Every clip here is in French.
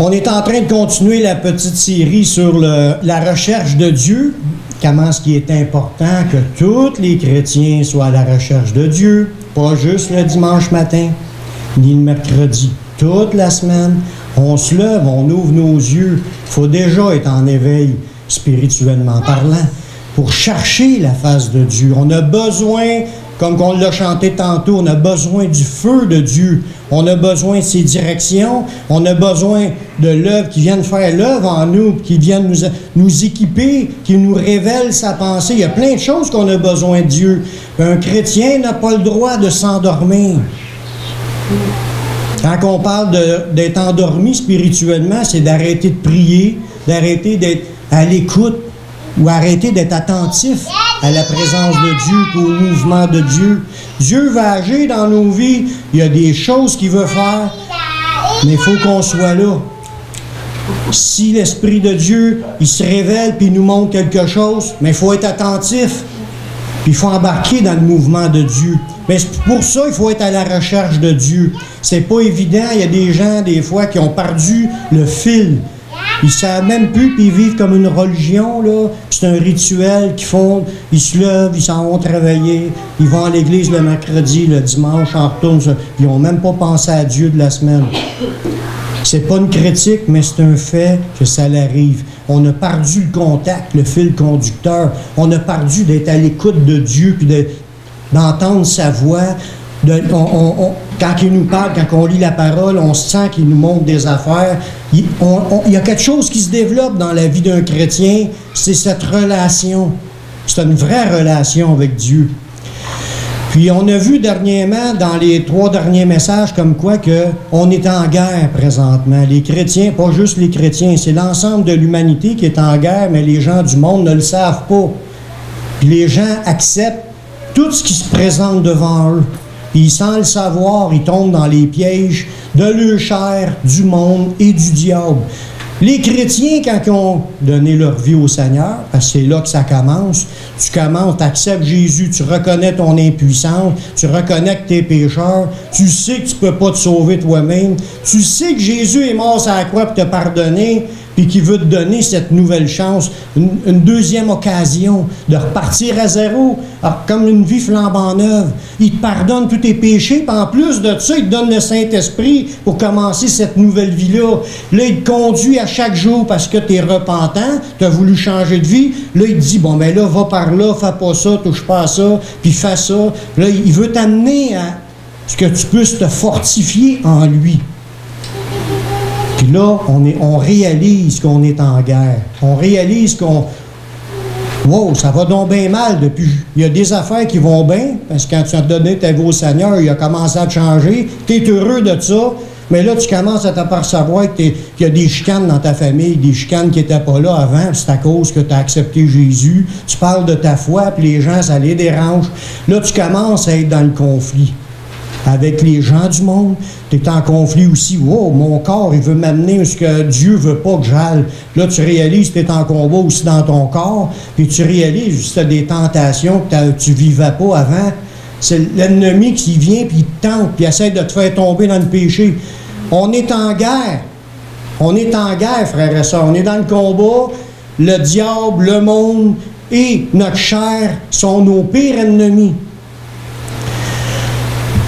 On est en train de continuer la petite série sur la recherche de Dieu. Comment ce qui est important que tous les chrétiens soient à la recherche de Dieu, pas juste le dimanche matin, ni le mercredi. Toute la semaine, on se lève, on ouvre nos yeux. Il faut déjà être en éveil spirituellement parlant pour chercher la face de Dieu. On a besoin, comme on l'a chanté tantôt, on a besoin du feu de Dieu. On a besoin de ses directions. On a besoin de l'œuvre qui vienne faire l'œuvre en nous, qui vienne nous équiper, qui nous révèle sa pensée. Il y a plein de choses qu'on a besoin de Dieu. Un chrétien n'a pas le droit de s'endormir. Quand on parle d'être endormi spirituellement, c'est d'arrêter de prier, d'arrêter d'être à l'écoute ou arrêter d'être attentif à la présence de Dieu, au mouvement de Dieu. Dieu va agir dans nos vies. Il y a des choses qu'il veut faire, mais il faut qu'on soit là. Si l'Esprit de Dieu, il se révèle puis il nous montre quelque chose, mais il faut être attentif. Puis il faut embarquer dans le mouvement de Dieu. Mais pour ça, il faut être à la recherche de Dieu. C'est pas évident. Il y a des gens, des fois, qui ont perdu le fil. Ils ne savent même plus, puis ils vivent comme une religion, là. C'est un rituel qu'ils font. Ils se lèvent, ils s'en vont travailler. Ils vont à l'église le mercredi, le dimanche, en retournent. Ils n'ont même pas pensé à Dieu de la semaine. C'est pas une critique, mais c'est un fait que ça l'arrive. On a perdu le contact, le fil conducteur. On a perdu d'être à l'écoute de Dieu, puis d'entendre sa voix. Quand il nous parle, quand on lit la parole, on sent qu'il nous montre des affaires. Il y a quelque chose qui se développe dans la vie d'un chrétien, c'est cette relation. C'est une vraie relation avec Dieu. Puis on a vu dernièrement, dans les 3 derniers messages, comme quoi on est en guerre présentement. Les chrétiens, pas juste les chrétiens, c'est l'ensemble de l'humanité qui est en guerre, mais les gens du monde ne le savent pas. Puis les gens acceptent tout ce qui se présente devant eux. Puis sans le savoir, ils tombent dans les pièges de leur chair, du monde et du diable. Les chrétiens, quand ils ont donné leur vie au Seigneur, parce que c'est là que ça commence, tu commences, tu acceptes Jésus, tu reconnais ton impuissance, tu reconnais que tu es pécheur, tu sais que tu ne peux pas te sauver toi-même, tu sais que Jésus est mort sur la croix pour te pardonner, puis qu'il veut te donner cette nouvelle chance, une deuxième occasion de repartir à zéro, comme une vie flambant neuve. Il te pardonne tous tes péchés, puis en plus de ça, il te donne le Saint-Esprit pour commencer cette nouvelle vie-là. Là, il te conduit à chaque jour parce que tu es repentant, tu as voulu changer de vie. Là, il te dit, bon, ben là, va par là, fais pas ça, touche pas à ça, puis fais ça. Là, il veut t'amener à ce que tu puisses te fortifier en lui. Puis là, on réalise qu'on est en guerre. On réalise qu'on... Wow, ça va donc bien mal depuis... Il y a des affaires qui vont bien, parce que quand tu as donné ta vie au Seigneur, il a commencé à te changer. Tu es heureux de ça, mais là, tu commences à t'apercevoir qu'il y a des chicanes dans ta famille, des chicanes qui n'étaient pas là avant, c'est à cause que tu as accepté Jésus. Tu parles de ta foi, puis les gens, ça les dérange. Là, tu commences à être dans le conflit avec les gens du monde. Tu es en conflit aussi. Wow, mon corps, il veut m'amener ce que Dieu veut pas que j'aille. Là, tu réalises que tu es en combat aussi dans ton corps, puis tu réalises que tu as des tentations que tu vivais pas avant. C'est l'ennemi qui vient, puis il te tente, puis il essaie de te faire tomber dans le péché. On est en guerre. On est en guerre, frères et sœurs. On est dans le combat. Le diable, le monde et notre chair sont nos pires ennemis.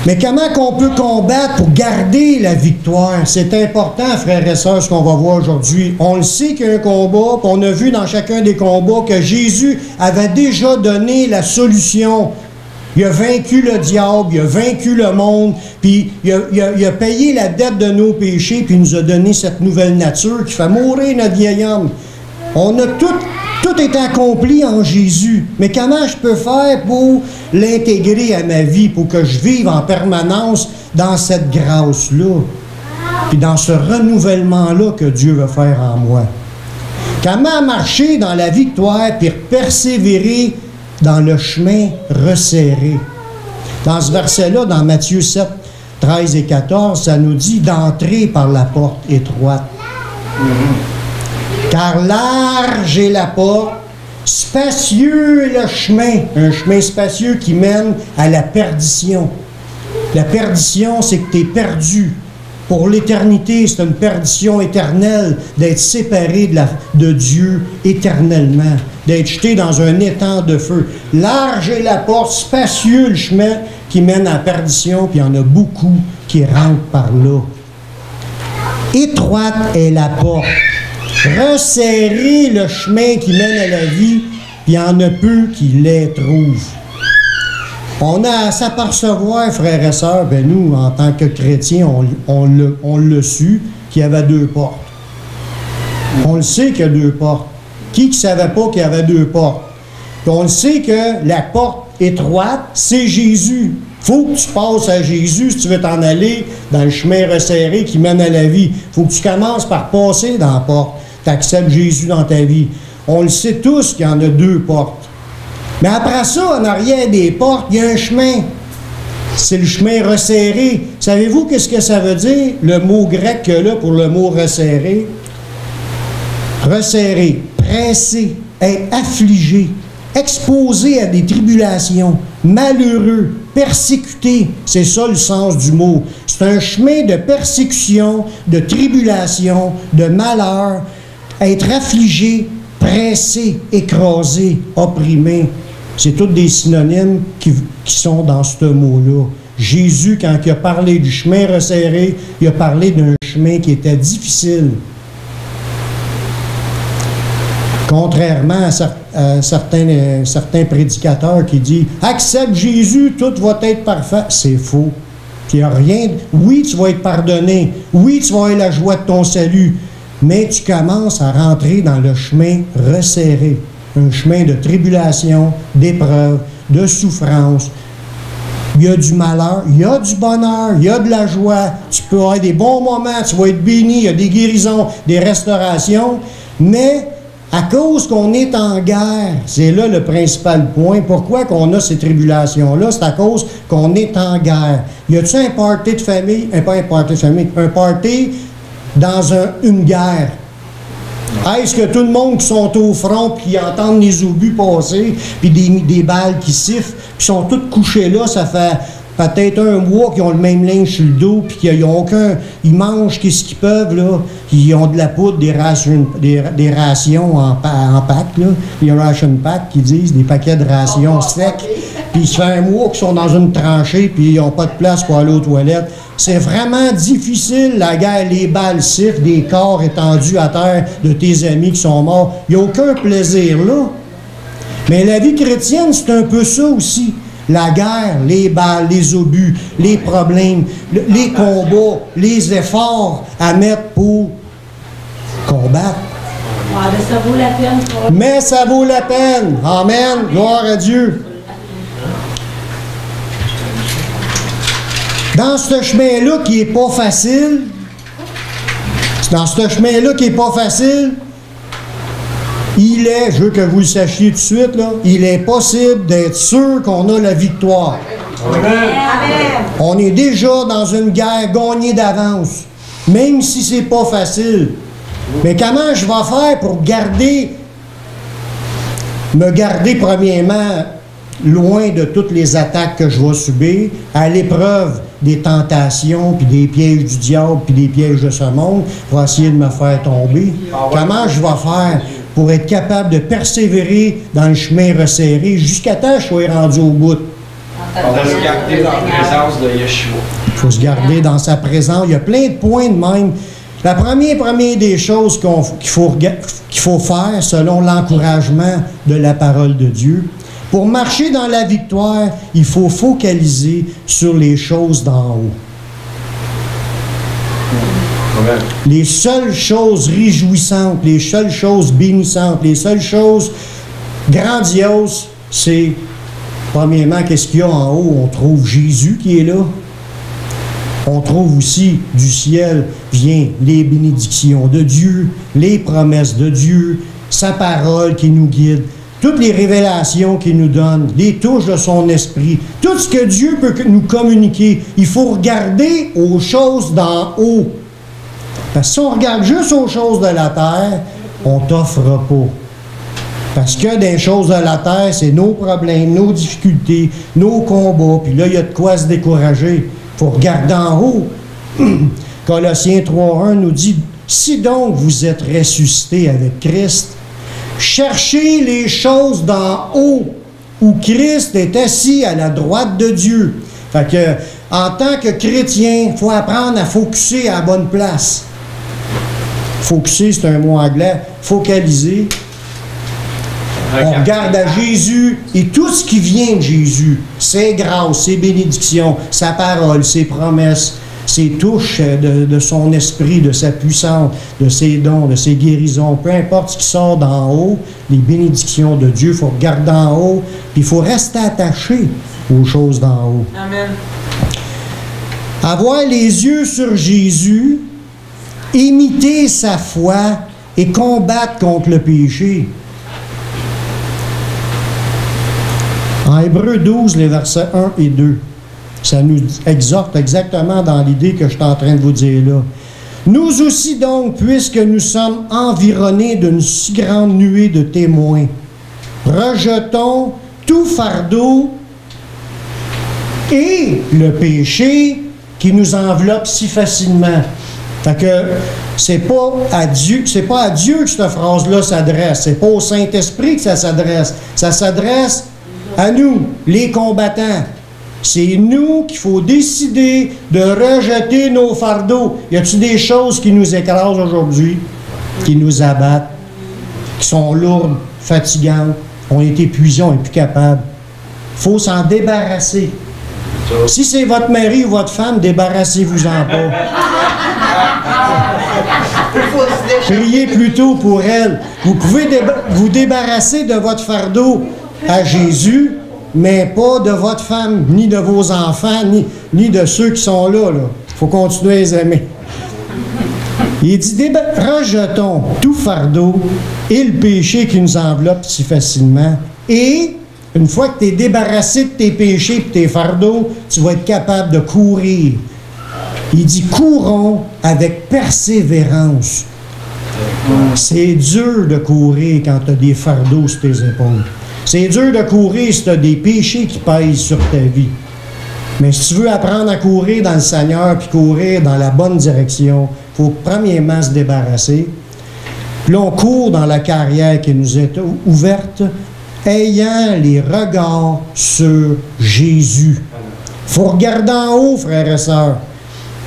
Mais comment qu'on peut combattre pour garder la victoire? C'est important, frères et sœurs, ce qu'on va voir aujourd'hui. On le sait qu'il y a un combat, puis on a vu dans chacun des combats que Jésus avait déjà donné la solution. Il a vaincu le diable, il a vaincu le monde, puis il a payé la dette de nos péchés, puis il nous a donné cette nouvelle nature qui fait mourir notre vieil homme. On a tout est accompli en Jésus. Mais comment je peux faire pour l'intégrer à ma vie, pour que je vive en permanence dans cette grâce-là, puis dans ce renouvellement-là que Dieu veut faire en moi? Comment marcher dans la victoire, puis persévérer dans le chemin resserré? Dans ce verset-là, dans Matthieu 7, 13 et 14, ça nous dit d'entrer par la porte étroite. Car large est la porte, spacieux est le chemin, un chemin spacieux qui mène à la perdition. La perdition, c'est que tu es perdu. Pour l'éternité, c'est une perdition éternelle d'être séparé de Dieu éternellement, d'être jeté dans un étang de feu. Large est la porte, spacieux le chemin qui mène à la perdition, puis il y en a beaucoup qui rentrent par là. Étroite est la porte. Resserrez le chemin qui mène à la vie, puis il y en a peu qui les trouvent. On a à s'apercevoir, frères et sœurs, ben nous, en tant que chrétiens, on l'a su, qu'il y avait deux portes. On le sait qu'il y a deux portes. Qui ne savait pas qu'il y avait deux portes? Puis on le sait que la porte étroite, c'est Jésus. Il faut que tu passes à Jésus si tu veux t'en aller dans le chemin resserré qui mène à la vie. Il faut que tu commences par passer dans la porte. Tu acceptes Jésus dans ta vie. On le sait tous qu'il y en a deux portes. Mais après ça, en arrière des portes, il y a un chemin. C'est le chemin resserré. Savez-vous qu'est-ce que ça veut dire, le mot grec que là pour le mot resserré? Resserré, pressé, être affligé, exposé à des tribulations, malheureux, persécuté. C'est ça le sens du mot. C'est un chemin de persécution, de tribulation, de malheur, être affligé, pressé, écrasé, opprimé. C'est tous des synonymes qui sont dans ce mot-là. Jésus, quand il a parlé du chemin resserré, il a parlé d'un chemin qui était difficile. Contrairement à certains prédicateurs qui disent « Accepte Jésus, tout va être parfait », c'est faux. Il n'y a rien. Oui, tu vas être pardonné. Oui, tu vas avoir la joie de ton salut. Mais tu commences à rentrer dans le chemin resserré. Un chemin de tribulation, d'épreuve, de souffrance. Il y a du malheur, il y a du bonheur, il y a de la joie. Tu peux avoir des bons moments, tu vas être béni, il y a des guérisons, des restaurations. Mais à cause qu'on est en guerre, c'est là le principal point. Pourquoi qu'on a ces tribulations-là? C'est à cause qu'on est en guerre. Y a-t-il un party de famille? Pas un party de famille, un party dans une guerre. Est-ce que tout le monde qui sont au front puis qui entendent les obus passer puis des balles qui sifflent puis sont tous couchés là, ça fait peut-être un mois qu'ils ont le même linge sur le dos puis qu'ils n'ont aucun... Ils mangent qu'est-ce qu'ils peuvent, là. Ils ont de la poudre, des rations en pack, là. Il y a un ration pack qui disent, des paquets de rations secs. Puis ça fait un mois qu'ils sont dans une tranchée puis ils n'ont pas de place pour aller aux toilettes. C'est vraiment difficile, la guerre, les balles sifflent, des corps étendus à terre de tes amis qui sont morts. Il n'y a aucun plaisir là. Mais la vie chrétienne, c'est un peu ça aussi. La guerre, les balles, les obus, les problèmes, les combats, les efforts à mettre pour combattre. Mais ça vaut la peine. Mais ça vaut la peine. Amen. Gloire à Dieu. Dans ce chemin-là qui n'est pas facile, je veux que vous le sachiez tout de suite, là, il est possible d'être sûr qu'on a la victoire. Amen. On est déjà dans une guerre gagnée d'avance, même si c'est pas facile. Mais comment je vais faire pour me garder premièrement loin de toutes les attaques que je vais subir, à l'épreuve des tentations, puis des pièges du diable, puis des pièges de ce monde, pour essayer de me faire tomber? Comment je vais faire pour être capable de persévérer dans le chemin resserré jusqu'à temps que je sois rendu au bout? On va se garder dans la présence de Yeshua. Il faut se garder dans sa présence. Il y a plein de points de même. La première des choses qu'il faut faire, selon l'encouragement de la parole de Dieu, pour marcher dans la victoire, il faut focaliser sur les choses d'en haut. Amen. Les seules choses réjouissantes, les seules choses bénissantes, les seules choses grandioses, c'est, premièrement, qu'est-ce qu'il y a en haut? On trouve Jésus qui est là. On trouve aussi du ciel vient les bénédictions de Dieu, les promesses de Dieu, sa parole qui nous guide, toutes les révélations qu'il nous donne, les touches de son esprit, tout ce que Dieu peut nous communiquer. Il faut regarder aux choses d'en haut. Parce que si on regarde juste aux choses de la terre, on ne t'offre pas. Parce que des choses de la terre, c'est nos problèmes, nos difficultés, nos combats. Puis là, il y a de quoi se décourager. Il faut regarder en haut. Colossiens 3.1 nous dit « Si donc vous êtes ressuscités avec Christ, cherchez les choses d'en haut, où Christ est assis à la droite de Dieu. » Fait que, en tant que chrétien, il faut apprendre à focusser à la bonne place. Focusser, c'est un mot anglais. Focaliser. On regarde à Jésus et tout ce qui vient de Jésus, ses grâces, ses bénédictions, sa parole, ses promesses, ses touches de son esprit, de sa puissance, de ses dons, de ses guérisons, peu importe ce qui sort d'en haut, les bénédictions de Dieu, il faut regarder en haut, puis il faut rester attaché aux choses d'en haut. Amen. Avoir les yeux sur Jésus, imiter sa foi et combattre contre le péché. En Hébreux 12, les versets 1 et 2, ça nous exhorte exactement dans l'idée que je suis en train de vous dire là. Nous aussi donc, puisque nous sommes environnés d'une si grande nuée de témoins, rejetons tout fardeau et le péché qui nous enveloppe si facilement. Fait que c'est pas à Dieu que cette phrase-là s'adresse. C'est pas au Saint-Esprit que ça s'adresse. Ça s'adresse à nous, les combattants. C'est nous qu'il faut décider de rejeter nos fardeaux. Y a-t-il des choses qui nous écrasent aujourd'hui, qui nous abattent, qui sont lourdes, fatigantes, on est épuisés, on n'est plus capable? Il faut s'en débarrasser. Si c'est votre mari ou votre femme, débarrassez-vous-en pas. Priez plutôt pour elle. Vous pouvez vous débarrasser de votre fardeau à Jésus, mais pas de votre femme, ni de vos enfants, ni de ceux qui sont là. Il faut continuer à les aimer. Il dit, rejetons tout fardeau et le péché qui nous enveloppe si facilement. Et, une fois que tu es débarrassé de tes péchés et de tes fardeaux, tu vas être capable de courir. Il dit, courons avec persévérance. C'est dur de courir quand tu as des fardeaux sur tes épaules. C'est dur de courir si tu as des péchés qui pèsent sur ta vie. Mais si tu veux apprendre à courir dans le Seigneur puis courir dans la bonne direction, il faut premièrement se débarrasser. Puis là, on court dans la carrière qui nous est ouverte, ayant les regards sur Jésus. Il faut regarder en haut, frères et sœurs.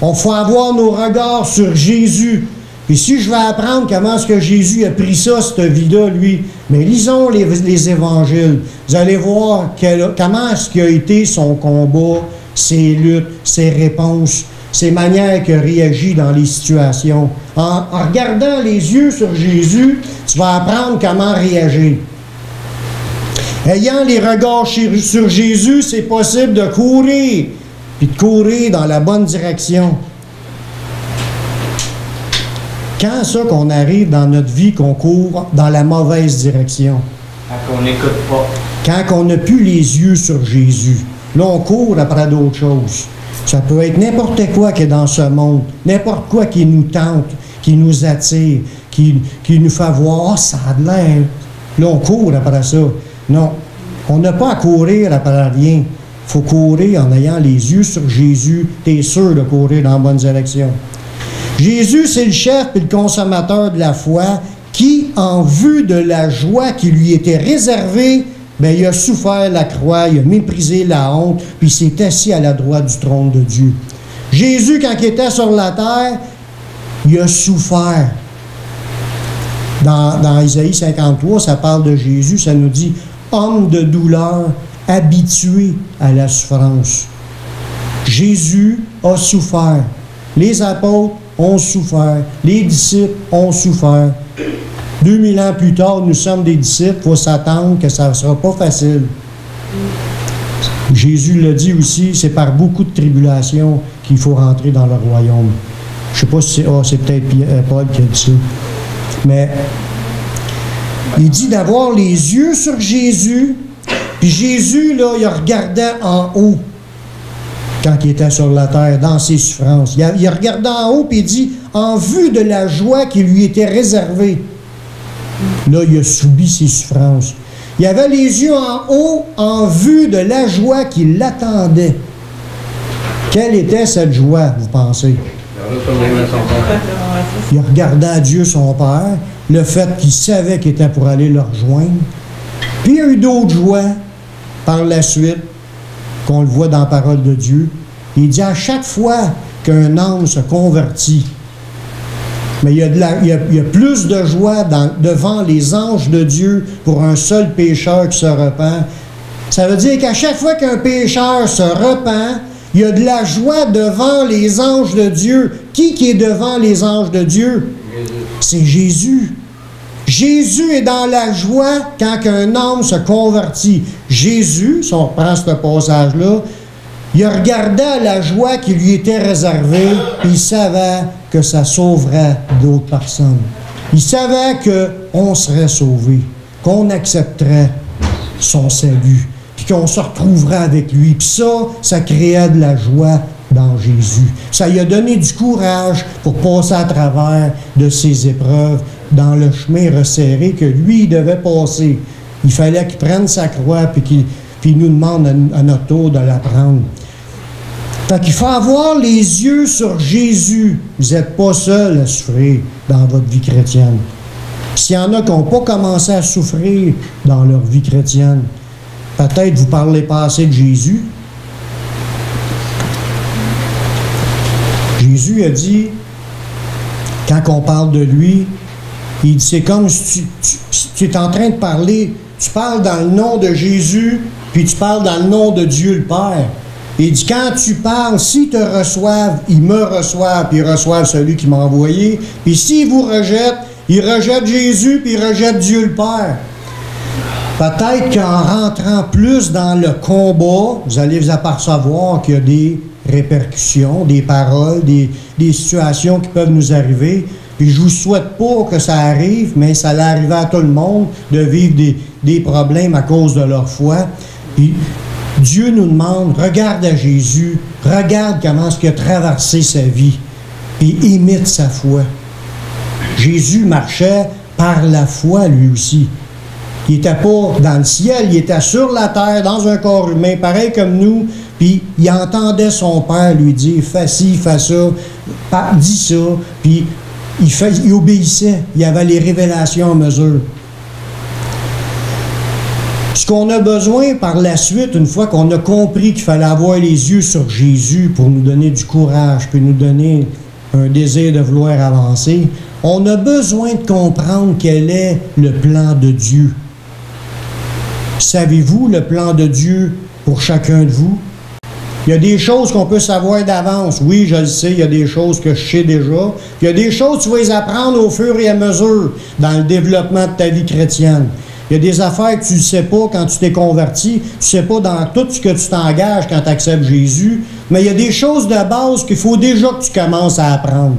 Il faut avoir nos regards sur Jésus. Et si je vais apprendre comment est-ce que Jésus a pris ça, cette vie-là, lui, mais lisons les évangiles. Vous allez voir comment est-ce qu'il a été son combat, ses luttes, ses réponses, ses manières qu'il réagit dans les situations. En regardant les yeux sur Jésus, tu vas apprendre comment réagir. Ayant les regards sur Jésus, c'est possible de courir, puis de courir dans la bonne direction. Quand ça qu'on arrive dans notre vie, qu'on court dans la mauvaise direction? Quand on n'écoute pas. Quand on n'a plus les yeux sur Jésus. Là, on court après d'autres choses. Ça peut être n'importe quoi qui est dans ce monde, n'importe quoi qui nous tente, qui nous attire, qui nous fait voir, ah, ça a de l'air. Là, on court après ça. Non, on n'a pas à courir après rien. Il faut courir en ayant les yeux sur Jésus. Tu es sûr de courir dans la bonne direction. Jésus, c'est le chef et le consommateur de la foi qui, en vue de la joie qui lui était réservée, bien, il a souffert la croix, il a méprisé la honte, puis il s'est assis à la droite du trône de Dieu. Jésus, quand il était sur la terre, il a souffert. Dans Isaïe 53, ça parle de Jésus, ça nous dit « homme de douleur, habitué à la souffrance ». Jésus a souffert. Les apôtres ont souffert. Les disciples ont souffert. 2000 ans plus tard, nous sommes des disciples. Il faut s'attendre que ça ne sera pas facile. Jésus l'a dit aussi, c'est par beaucoup de tribulations qu'il faut rentrer dans le royaume. Je ne sais pas si c'est peut-être Paul qui a dit ça. Mais il dit d'avoir les yeux sur Jésus. Puis Jésus, là, il regardait en haut. Quand il était sur la terre, dans ses souffrances. Il regardait en haut et il dit, en vue de la joie qui lui était réservée. Là, il a subi ses souffrances. Il avait les yeux en haut en vue de la joie qui l'attendait. Quelle était cette joie, vous pensez? Il regardait à Dieu son Père, le fait qu'il savait qu'il était pour aller le rejoindre. Puis il y a eu d'autres joies par la suite, qu'on le voit dans la parole de Dieu. Il dit à chaque fois qu'un homme se convertit, mais il y a plus de joie devant les anges de Dieu pour un seul pécheur qui se repent. Ça veut dire qu'à chaque fois qu'un pécheur se repent, il y a de la joie devant les anges de Dieu. Qui est devant les anges de Dieu? C'est Jésus. Jésus est dans la joie quand un homme se convertit. Jésus, si on reprend ce passage-là, il regardait la joie qui lui était réservée, puis il savait que ça sauverait d'autres personnes. Il savait qu'on serait sauvé, qu'on accepterait son salut, puis qu'on se retrouverait avec lui. Puis ça créait de la joie dans Jésus. Ça lui a donné du courage pour passer à travers de ces épreuves dans le chemin resserré que lui, il devait passer. Il fallait qu'il prenne sa croix puis qu'il nous demande à notre tour de la prendre. Fait qu'il faut avoir les yeux sur Jésus. Vous n'êtes pas seul à souffrir dans votre vie chrétienne. S'il y en a qui n'ont pas commencé à souffrir dans leur vie chrétienne, peut-être vous parlez pas assez de Jésus. Jésus a dit, quand on parle de lui, il dit, c'est comme si tu es en train de parler, tu parles dans le nom de Jésus, puis tu parles dans le nom de Dieu le Père. Il dit, quand tu parles, s'ils te reçoivent, ils me reçoivent, puis ils reçoivent celui qui m'a envoyé. Puis s'ils vous rejettent, ils rejettent Jésus, puis ils rejettent Dieu le Père. Peut-être qu'en rentrant plus dans le combat, vous allez vous apercevoir qu'il y a des répercussions, des paroles, des situations qui peuvent nous arriver. Puis je ne vous souhaite pas que ça arrive, mais ça allait arriver à tout le monde de vivre des problèmes à cause de leur foi. Puis Dieu nous demande, regarde à Jésus, regarde comment il a traversé sa vie, puis imite sa foi. Jésus marchait par la foi lui aussi. Il n'était pas dans le ciel, il était sur la terre, dans un corps humain, pareil comme nous, puis il entendait son Père lui dire, fais ci, fais ça, dis ça, puis il obéissait, il avait les révélations à mesure. Ce qu'on a besoin par la suite, une fois qu'on a compris qu'il fallait avoir les yeux sur Jésus pour nous donner du courage, puis nous donner un désir de vouloir avancer, on a besoin de comprendre quel est le plan de Dieu. Savez-vous le plan de Dieu pour chacun de vous? Il y a des choses qu'on peut savoir d'avance. Oui, je le sais, il y a des choses que je sais déjà. Il y a des choses, tu vas les apprendre au fur et à mesure dans le développement de ta vie chrétienne. Il y a des affaires que tu ne sais pas quand tu t'es converti, tu ne sais pas dans tout ce que tu t'engages quand tu acceptes Jésus, mais il y a des choses de base qu'il faut déjà que tu commences à apprendre.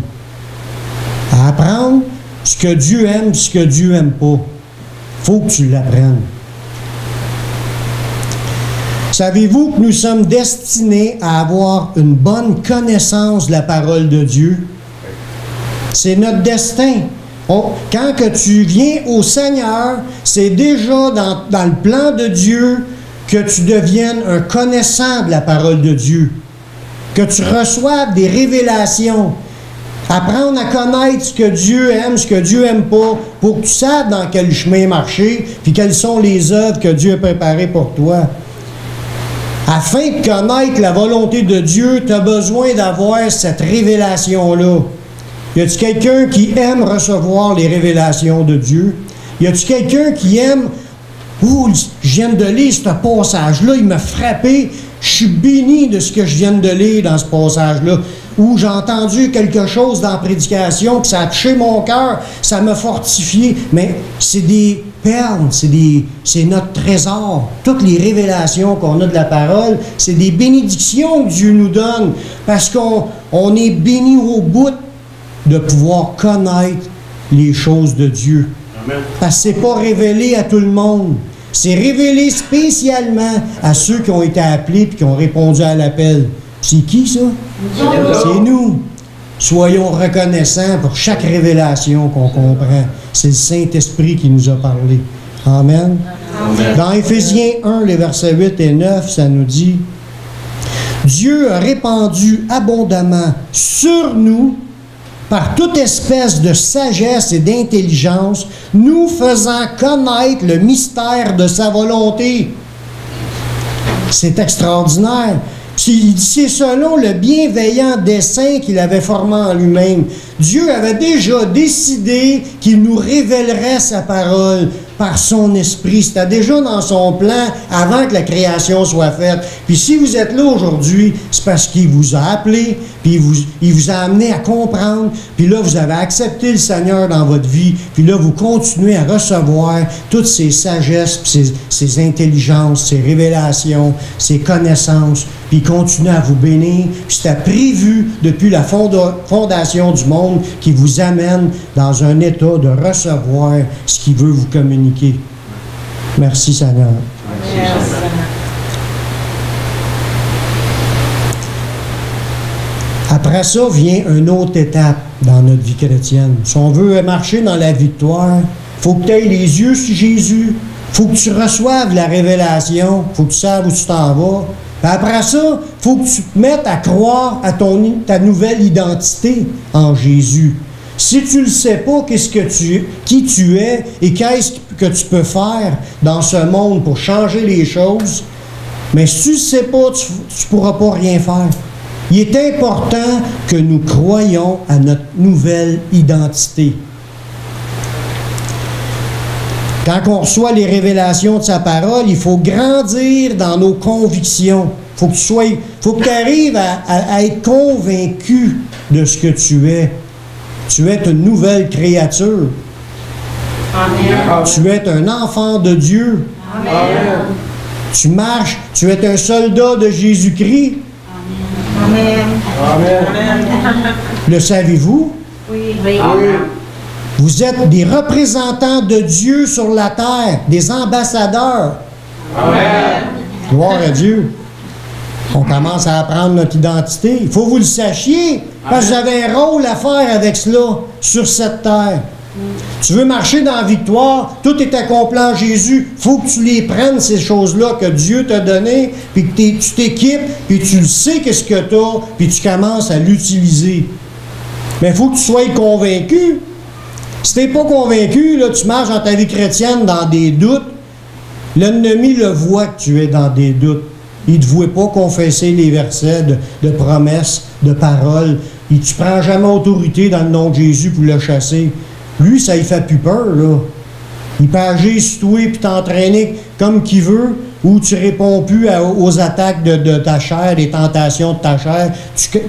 À apprendre ce que Dieu aime, ce que Dieu n'aime pas. Il faut que tu l'apprennes. Savez-vous que nous sommes destinés à avoir une bonne connaissance de la parole de Dieu? C'est notre destin. Quand que tu viens au Seigneur, c'est déjà dans le plan de Dieu que tu deviennes un connaissant de la parole de Dieu, que tu reçoives des révélations, apprendre à connaître ce que Dieu aime, ce que Dieu n'aime pas, pour que tu saches dans quel chemin marcher, puis quelles sont les œuvres que Dieu a préparées pour toi. Afin de connaître la volonté de Dieu, tu as besoin d'avoir cette révélation-là. Y a-t-il quelqu'un qui aime recevoir les révélations de Dieu? Y a-t-il quelqu'un qui aime, je viens de lire ce passage-là, il m'a frappé, je suis béni de ce que je viens de lire dans ce passage-là, ou j'ai entendu quelque chose dans la prédication, que ça a touché mon cœur, ça m'a fortifié, mais c'est des perles, c'est notre trésor. Toutes les révélations qu'on a de la parole, c'est des bénédictions que Dieu nous donne, parce qu'on est béni au bout de pouvoir connaître les choses de Dieu. Amen. Parce que c'est pas révélé à tout le monde. C'est révélé spécialement à ceux qui ont été appelés et qui ont répondu à l'appel. C'est qui ça? C'est nous. Soyons reconnaissants pour chaque révélation qu'on comprend. C'est le Saint-Esprit qui nous a parlé. Amen. Amen. Dans Éphésiens 1, les versets 8 et 9, ça nous dit « Dieu a répandu abondamment sur nous par toute espèce de sagesse et d'intelligence, nous faisant connaître le mystère de sa volonté. C'est extraordinaire. Il dit, c'est selon le bienveillant dessein qu'il avait formé en lui-même. Dieu avait déjà décidé qu'il nous révélerait sa parole par son esprit. C'était déjà dans son plan avant que la création soit faite. Puis si vous êtes là aujourd'hui, c'est parce qu'il vous a appelé, puis il vous a amené à comprendre, puis là, vous avez accepté le Seigneur dans votre vie, puis là, vous continuez à recevoir toutes ces sagesses, puis ces intelligences, ces révélations, ces connaissances, puis il continue à vous bénir. Puis c'était prévu depuis la fondation du monde qui vous amène dans un état de recevoir ce qu'il veut vous communiquer. Merci Seigneur. Merci. Après ça vient une autre étape dans notre vie chrétienne. Si on veut marcher dans la victoire, il faut que tu aies les yeux sur Jésus, il faut que tu reçoives la révélation, il faut que tu saches où tu t'en vas. Puis après ça, il faut que tu te mettes à croire à ta nouvelle identité en Jésus. Si tu ne sais pas qui tu es et qu'est-ce que tu peux faire dans ce monde pour changer les choses, mais si tu ne sais pas, tu ne pourras pas rien faire. Il est important que nous croyions à notre nouvelle identité. Quand on reçoit les révélations de sa parole, il faut grandir dans nos convictions. Faut que tu arrives à être convaincu de ce que tu es. Tu es une nouvelle créature. Amen. Tu es un enfant de Dieu. Amen. Tu marches, tu es un soldat de Jésus-Christ. Amen. Amen. Le savez-vous? Oui. Vous êtes des représentants de Dieu sur la terre, des ambassadeurs. Amen. Gloire à Dieu. On commence à apprendre notre identité. Il faut que vous le sachiez, parce que vous avez un rôle à faire avec cela sur cette terre. Tu veux marcher dans la victoire, tout est accompli en Jésus. Il faut que tu les prennes, ces choses-là que Dieu t'a données, puis que tu t'équipes, puis tu le sais qu'est-ce que tu as, puis tu commences à l'utiliser. Mais il faut que tu sois convaincu. Si tu n'es pas convaincu, là, tu marches dans ta vie chrétienne dans des doutes, l'ennemi le voit que tu es dans des doutes. Il ne te voit pas confesser les versets de promesses, de paroles. Tu ne prends jamais autorité dans le nom de Jésus pour le chasser. Lui, ça ne fait plus peur, là. Il peut agir sur toi et t'entraîner comme qu'il veut, ou tu ne réponds plus aux attaques de ta chair, des tentations de ta chair.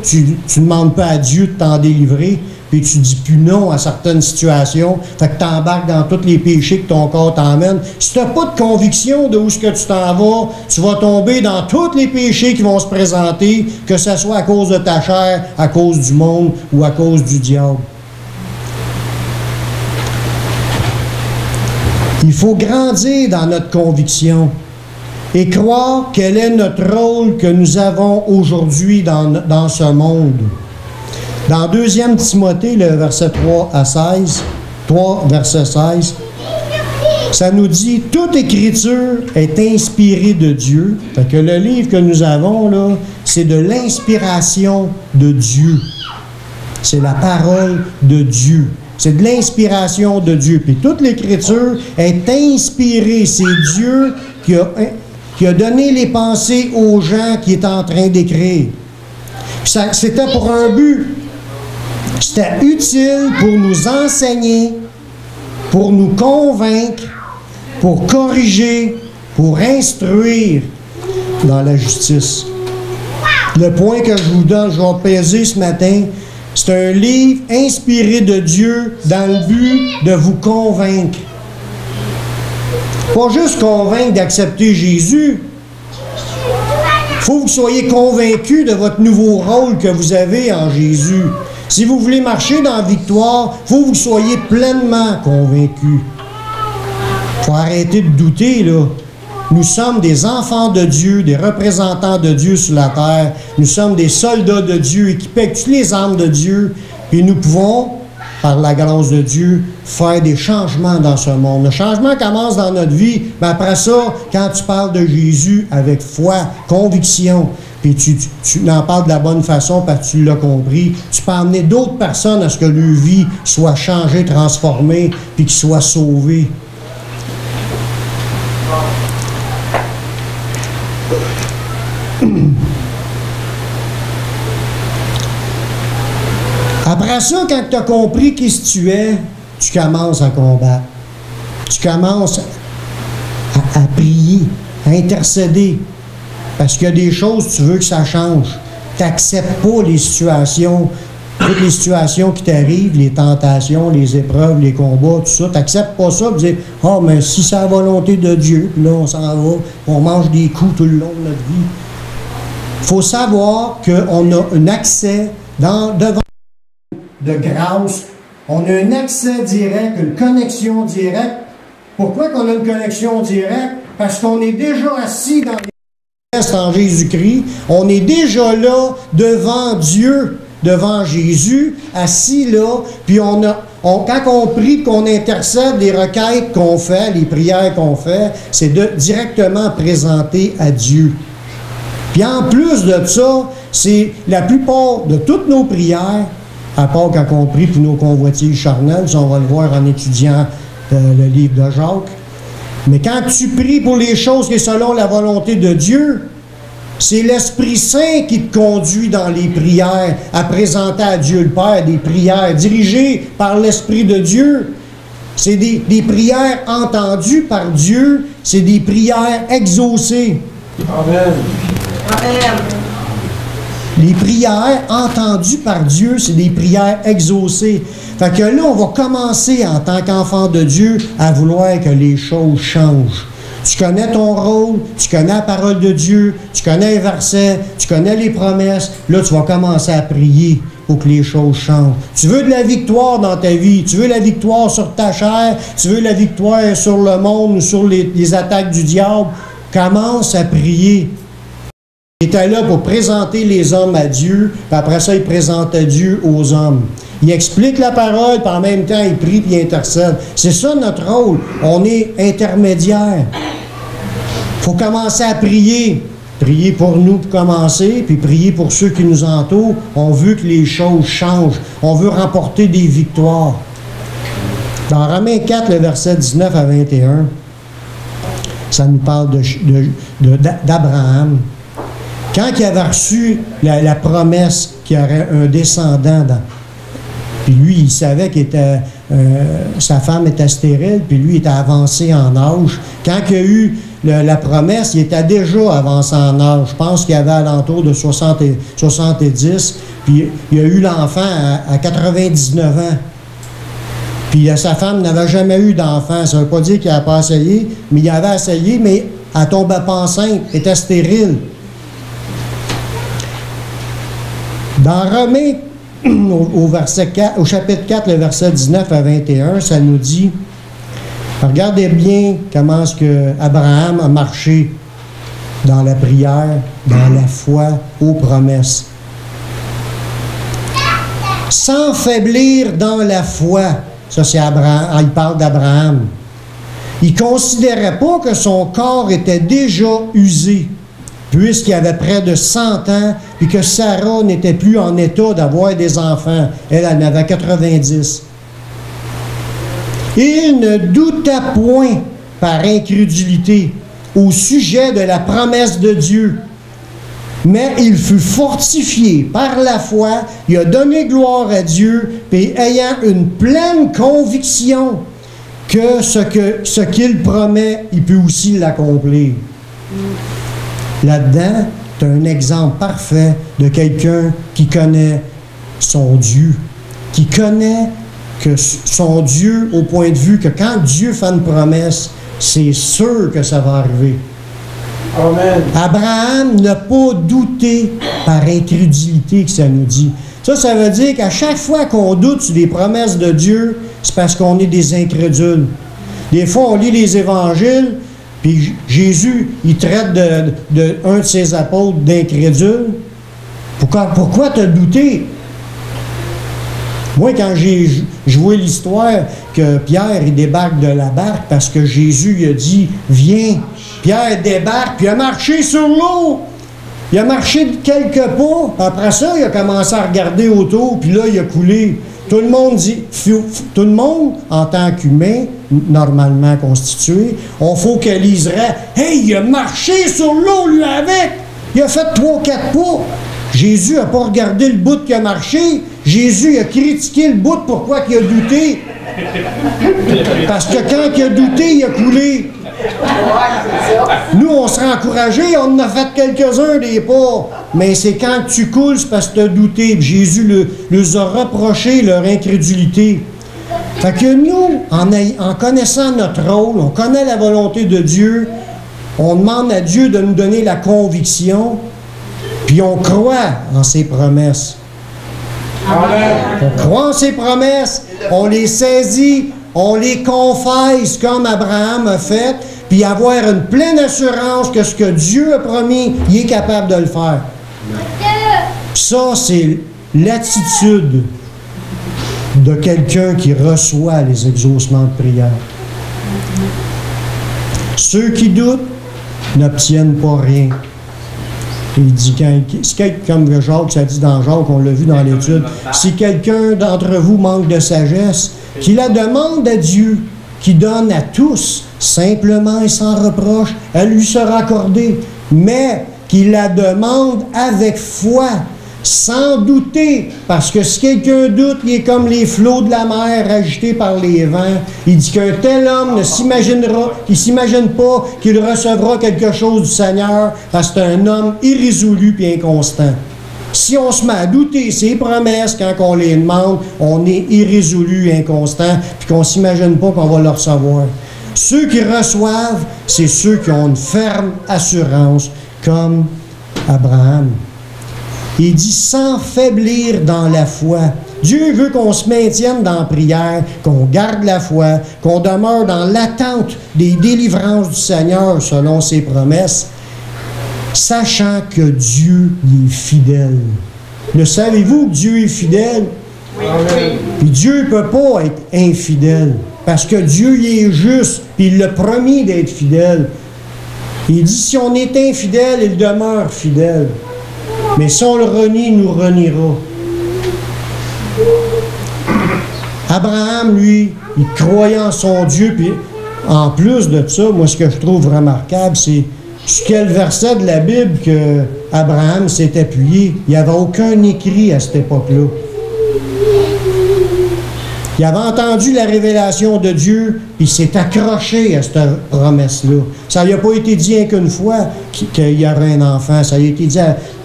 Tu ne demandes pas à Dieu de t'en délivrer, puis tu ne dis plus non à certaines situations. Fait que tu embarques dans tous les péchés que ton corps t'emmène. Si tu n'as pas de conviction de où ce que tu t'en vas, tu vas tomber dans tous les péchés qui vont se présenter, que ce soit à cause de ta chair, à cause du monde ou à cause du diable. Il faut grandir dans notre conviction et croire quel est notre rôle que nous avons aujourd'hui dans ce monde. Dans 2 Timothée, le verset 3 verset 16, ça nous dit « Toute écriture est inspirée de Dieu. » Fait que le livre que nous avons, là, c'est de l'inspiration de Dieu. C'est la parole de Dieu. C'est de l'inspiration de Dieu. Puis toute l'Écriture est inspirée. C'est Dieu qui a donné les pensées aux gens qui est en train d'écrire. C'était pour un but. C'était utile pour nous enseigner, pour nous convaincre, pour corriger, pour instruire dans la justice. Le point que je vous donne, je vais peser ce matin, c'est un livre inspiré de Dieu dans le but de vous convaincre. Pas juste convaincre d'accepter Jésus. Il faut que vous soyez convaincus de votre nouveau rôle que vous avez en Jésus. Si vous voulez marcher dans la victoire, il faut que vous soyez pleinement convaincus. Il faut arrêter de douter, là. Nous sommes des enfants de Dieu, des représentants de Dieu sur la terre. Nous sommes des soldats de Dieu équipés avec toutes les armes de Dieu. Et nous pouvons, par la grâce de Dieu, faire des changements dans ce monde. Le changement commence dans notre vie. Mais après ça, quand tu parles de Jésus avec foi, conviction, puis tu en parles de la bonne façon parce que tu l'as compris, tu peux amener d'autres personnes à ce que leur vie soit changée, transformée, puis qu'ils soient sauvés. Après ça, quand tu as compris qui tu es, tu commences à combattre. Tu commences à prier, à intercéder. Parce qu'il y a des choses, tu veux que ça change. Tu n'acceptes pas les situations, toutes les situations qui t'arrivent, les tentations, les épreuves, les combats, tout ça. Tu n'acceptes pas ça, tu dis, ah, mais si c'est la volonté de Dieu, puis là, on s'en va, on mange des coups tout le long de notre vie. Il faut savoir qu'on a un accès devant de grâce. On a un accès direct, une connexion directe. Pourquoi qu'on a une connexion directe? Parce qu'on est déjà assis dans les célestes en Jésus-Christ. On est déjà là devant Dieu, devant Jésus, assis là. Puis quand on prie, qu'on intercède, les requêtes qu'on fait, les prières qu'on fait, c'est directement présenter à Dieu. Puis en plus de ça, c'est la plupart de toutes nos prières, à part quand on prie pour nos convoitises charnelles, ça on va le voir en étudiant le livre de Jacques. Mais quand tu pries pour les choses qui sont selon la volonté de Dieu, c'est l'Esprit Saint qui te conduit dans les prières à présenter à Dieu le Père des prières dirigées par l'Esprit de Dieu. C'est des prières entendues par Dieu, c'est des prières exaucées. Amen. Amen. Les prières entendues par Dieu, c'est des prières exaucées. Fait que là, on va commencer en tant qu'enfant de Dieu à vouloir que les choses changent. Tu connais ton rôle, tu connais la parole de Dieu, tu connais les versets, tu connais les promesses. Là, tu vas commencer à prier pour que les choses changent. Tu veux de la victoire dans ta vie, tu veux la victoire sur ta chair, tu veux la victoire sur le monde ou sur les attaques du diable. Commence à prier. Il était là pour présenter les hommes à Dieu, puis après ça, il présentait Dieu aux hommes. Il explique la parole, puis en même temps, il prie puis il intercède. C'est ça notre rôle. On est intermédiaire. Il faut commencer à prier. Prier pour nous pour commencer, puis prier pour ceux qui nous entourent. On veut que les choses changent. On veut remporter des victoires. Dans Romains 4, le verset 19 à 21, ça nous parle d'Abraham. Quand il avait reçu la promesse qu'il y aurait un descendant, puis lui, il savait que sa femme était stérile, puis lui, il était avancé en âge. Quand il y a eu la promesse, il était déjà avancé en âge. Je pense qu'il avait alentour de 70, puis il a eu l'enfant à 99 ans. Puis sa femme n'avait jamais eu d'enfant. Ça ne veut pas dire qu'il n'avait pas essayé, mais il avait essayé, mais elle ne tombait pas enceinte, elle était stérile. Dans Romains, au chapitre 4, le verset 19 à 21, ça nous dit, regardez bien comment est-ce que Abraham a marché dans la prière, dans la foi, aux promesses. Sans faiblir dans la foi, ça c'est Abraham, il parle d'Abraham. Il ne considérait pas que son corps était déjà usé, puisqu'il avait près de 100 ans, puis que Sarah n'était plus en état d'avoir des enfants. Elle en avait 90. Il ne douta point par incrédulité au sujet de la promesse de Dieu, mais il fut fortifié par la foi, il a donné gloire à Dieu, puis ayant une pleine conviction que ce qu'il promet, il peut aussi l'accomplir. Là-dedans, tu as un exemple parfait de quelqu'un qui connaît son Dieu, qui connaît que son Dieu au point de vue que quand Dieu fait une promesse, c'est sûr que ça va arriver. Amen. Abraham n'a pas douté par incrédulité, que ça nous dit. Ça veut dire qu'à chaque fois qu'on doute sur les promesses de Dieu, c'est parce qu'on est des incrédules. Des fois, on lit les évangiles, puis Jésus, il traite un de ses apôtres d'incrédule. Pourquoi t'as douté? Moi, quand j'ai joué l'histoire que Pierre, il débarque de la barque parce que Jésus il a dit, viens. Pierre débarque, puis il a marché sur l'eau. Il a marché de quelques pas. Après ça, il a commencé à regarder autour, puis là, il a coulé. Tout le monde dit, tout le monde, en tant qu'humain, normalement constitué, on focaliserait. Hey, il a marché sur l'eau, lui, avec. Il a fait 3-4 pas. Jésus n'a pas regardé le bout qu'il a marché. Jésus a critiqué le bout pourquoi il a douté. Parce que quand il a douté, il a coulé. Nous, on serait encouragés, on en a fait quelques-uns des pas. Mais c'est quand tu coules, c'est parce que tu as douté. Jésus leur a reproché leur incrédulité. Fait que nous, en connaissant notre rôle, on connaît la volonté de Dieu, on demande à Dieu de nous donner la conviction, puis on croit en ses promesses. On croit en ses promesses, on les saisit, on les confesse comme Abraham a fait, puis avoir une pleine assurance que ce que Dieu a promis, il est capable de le faire. Ça, c'est l'attitude de quelqu'un qui reçoit les exaucements de prière. Ceux qui doutent n'obtiennent pas rien. Il dit, c'est comme Jacques, ça dit dans Jacques, on l'a vu dans l'étude, si quelqu'un d'entre vous manque de sagesse, qu'il la demande à Dieu, qui donne à tous, simplement et sans reproche, elle lui sera accordée, mais qu'il la demande avec foi, sans douter, parce que si quelqu'un doute, il est comme les flots de la mer agités par les vents. Il dit qu'un tel homme ne s'imagine pas qu'il recevra quelque chose du Seigneur, parce que c'est un homme irrésolu et inconstant. Si on se met à douter ses promesses quand on les demande, on est irrésolu et inconstant, puis qu'on ne s'imagine pas qu'on va le recevoir. Ceux qui reçoivent, c'est ceux qui ont une ferme assurance, comme Abraham. Il dit sans faiblir dans la foi. Dieu veut qu'on se maintienne dans la prière, qu'on garde la foi, qu'on demeure dans l'attente des délivrances du Seigneur selon ses promesses, sachant que Dieu est fidèle. Le savez-vous que Dieu est fidèle? Oui. Puis Dieu ne peut pas être infidèle, parce que Dieu il est juste, puis il a promis d'être fidèle. Il dit si on est infidèle, il demeure fidèle. Mais si on le renie, il nous reniera. Abraham, lui, il croyait en son Dieu, puis en plus de ça, moi, ce que je trouve remarquable, c'est sur quel verset de la Bible que Abraham s'est appuyé. Il n'y avait aucun écrit à cette époque-là. Il avait entendu la révélation de Dieu, puis il s'est accroché à cette promesse-là. Ça n'a pas été dit qu'une fois qu'il y aurait un enfant. Ça a été dit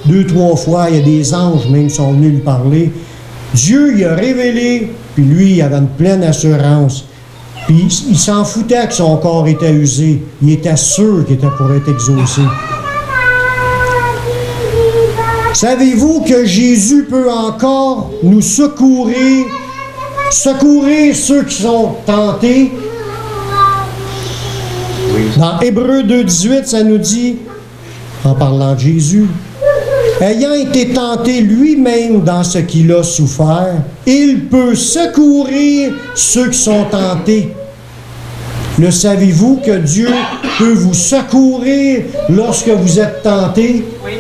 2-3 fois. Il y a des anges même qui sont venus lui parler. Dieu, il a révélé, puis lui, il avait une pleine assurance. Puis il s'en foutait que son corps était usé. Il était sûr qu'il était pour être exaucé. Savez-vous que Jésus peut encore nous secourir ceux qui sont tentés? Dans Hébreux 2,18, ça nous dit, en parlant de Jésus, ayant été tenté lui-même dans ce qu'il a souffert, il peut secourir ceux qui sont tentés. Le savez-vous que Dieu peut vous secourir lorsque vous êtes tentés? Oui.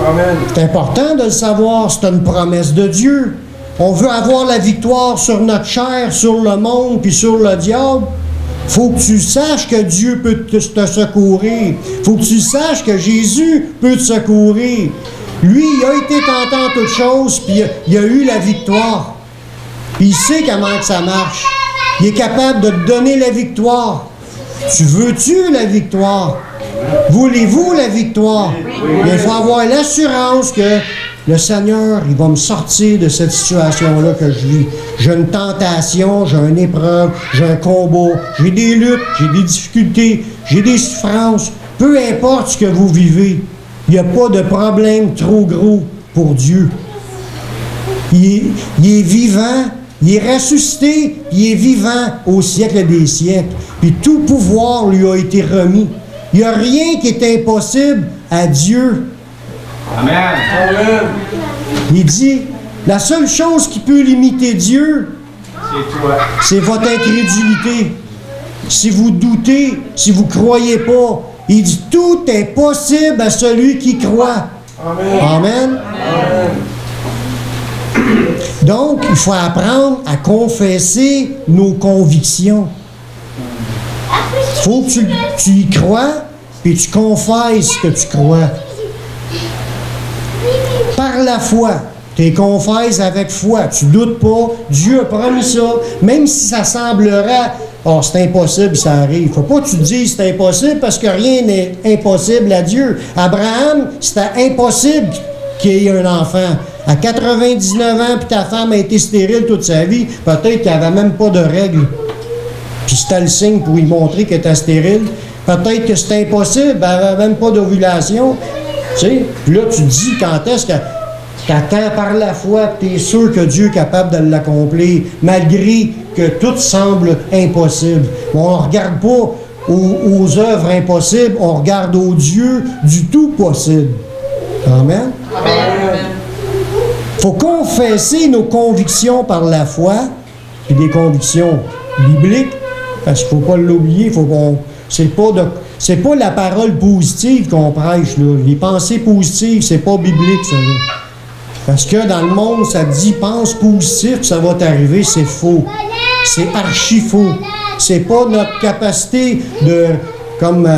Amen. C'est important de le savoir, c'est une promesse de Dieu. On veut avoir la victoire sur notre chair, sur le monde, puis sur le diable. Faut que tu saches que Dieu peut te secourir. Faut que tu saches que Jésus peut te secourir. Lui, il a été tenté en toutes choses, puis il a eu la victoire. Puis il sait comment que ça marche. Il est capable de te donner la victoire. Tu veux-tu la victoire? Voulez-vous la victoire? Il faut avoir l'assurance que le Seigneur, il va me sortir de cette situation-là que je vis. J'ai une tentation, j'ai une épreuve, j'ai un combat, j'ai des luttes, j'ai des difficultés, j'ai des souffrances. Peu importe ce que vous vivez, il n'y a pas de problème trop gros pour Dieu. Il est vivant, il est ressuscité, il est vivant au siècle des siècles. Puis tout pouvoir lui a été remis. Il n'y a rien qui est impossible à Dieu. Amen. Amen. Il dit, la seule chose qui peut limiter Dieu, C'est toi. c'est votre incrédulité. Si vous doutez, si vous ne croyez pas, Il dit, tout est possible à celui qui croit. Amen. Amen. Donc, il faut apprendre à confesser nos convictions. Il faut que tu y crois, puis tu confesses que tu crois. Par la foi. Tu les confesses avec foi. Tu ne doutes pas. Dieu a promis ça. Même si ça semblerait, oh, c'est impossible, ça arrive. Il ne faut pas que tu te dises c'est impossible parce que rien n'est impossible à Dieu. Abraham, c'était impossible qu'il y ait un enfant. À 99 ans, puis ta femme a été stérile toute sa vie, peut-être qu'il n'y avait même pas de règles. Puis c'était le signe pour lui montrer qu'elle était stérile. Peut-être que c'était impossible, elle n'avait même pas d'ovulation. Tu sais, puis là, tu te dis quand est-ce que tu attends par la foi, tu es sûr que Dieu est capable de l'accomplir, malgré que tout semble impossible. On ne regarde pas aux œuvres impossibles, on regarde au Dieu du tout possible. Amen. Amen. Il faut confesser nos convictions par la foi, puis des convictions bibliques, parce qu'il ne faut pas l'oublier, c'est pas la parole positive qu'on prêche, là. Les pensées positives, c'est pas biblique, ça, là. Parce que dans le monde, ça dit pense positif, ça va t'arriver, c'est faux. C'est archi faux. C'est pas notre capacité de, comme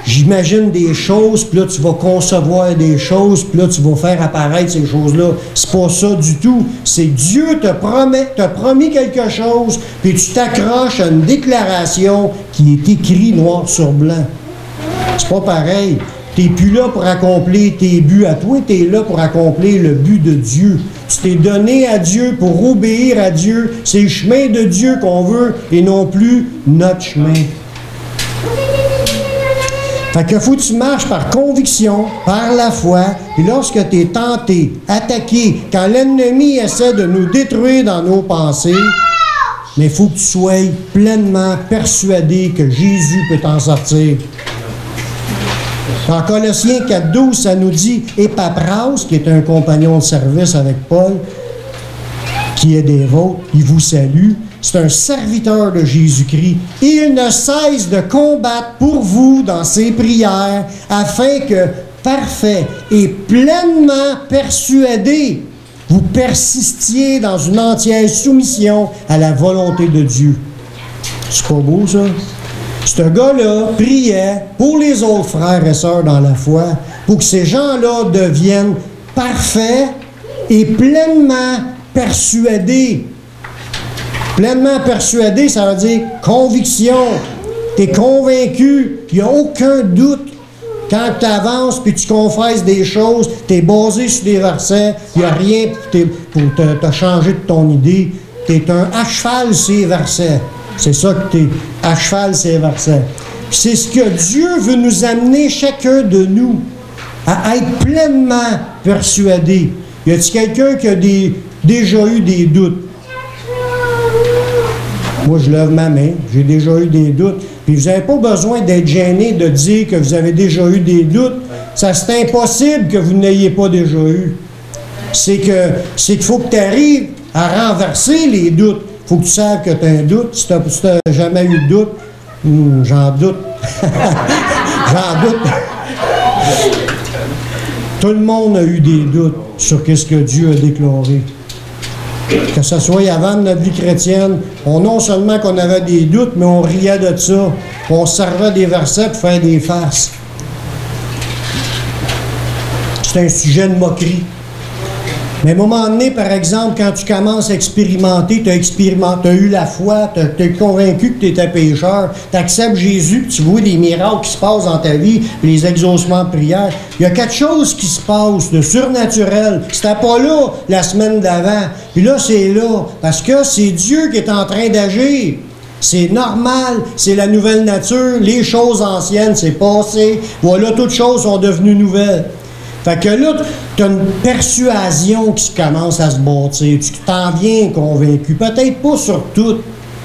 j'imagine des choses, puis là tu vas concevoir des choses, puis là tu vas faire apparaître ces choses-là. C'est pas ça du tout. C'est Dieu t'a promis quelque chose, puis tu t'accroches à une déclaration qui est écrite noir sur blanc. C'est pas pareil. T'es plus là pour accomplir tes buts à toi, t'es là pour accomplir le but de Dieu. Tu t'es donné à Dieu pour obéir à Dieu. C'est le chemin de Dieu qu'on veut et non plus notre chemin. Fait que faut que tu marches par conviction, par la foi, et lorsque tu es tenté, attaqué, quand l'ennemi essaie de nous détruire dans nos pensées, mais il faut que tu sois pleinement persuadé que Jésus peut t'en sortir. En Colossiens 4,12, ça nous dit « Epapras, qui est un compagnon de service avec Paul, qui est des vôtres, il vous salue. C'est un serviteur de Jésus-Christ. Et il ne cesse de combattre pour vous dans ses prières, afin que, parfait et pleinement persuadé, vous persistiez dans une entière soumission à la volonté de Dieu. » C'est pas beau, ça? Ce gars-là priait pour les autres frères et sœurs dans la foi, pour que ces gens-là deviennent parfaits et pleinement persuadés. Pleinement persuadé, ça veut dire conviction. Tu es convaincu, il n'y a aucun doute. Quand tu avances et tu confesses des choses, tu es basé sur des versets, il n'y a rien pour te changer de ton idée. Tu es à cheval sur les versets. C'est ça que tu es, à cheval sur les versets. C'est ce que Dieu veut nous amener, chacun de nous, à être pleinement persuadé. Y a-t-il quelqu'un qui a déjà eu des doutes? Moi, je lève ma main. J'ai déjà eu des doutes. Puis vous n'avez pas besoin d'être gêné de dire que vous avez déjà eu des doutes. C'est impossible que vous n'ayez pas déjà eu. C'est qu'il faut que tu arrives à renverser les doutes. Il faut que tu saches que tu as un doute. Si tu n'as jamais eu de doute, j'en doute. J'en doute. Tout le monde a eu des doutes sur ce que Dieu a déclaré. Que ce soit avant notre vie chrétienne, non seulement qu'on avait des doutes, mais on riait de ça. On servait des versets pour faire des farces. C'est un sujet de moquerie. Mais à un moment donné, par exemple, quand tu commences à expérimenter, tu as eu la foi, tu es convaincu que tu étais pécheur, tu acceptes Jésus, puis tu vois les miracles qui se passent dans ta vie, puis les exaucements de prière. Il y a quelque chose qui se passe de surnaturel. C'était pas là la semaine d'avant. Puis là, c'est là. Parce que c'est Dieu qui est en train d'agir. C'est normal, c'est la nouvelle nature. Les choses anciennes, c'est passé. Voilà, toutes choses sont devenues nouvelles. Fait que là, tu as une persuasion qui commence à se bâtir. Tu t'en viens convaincu. Peut-être pas sur tout,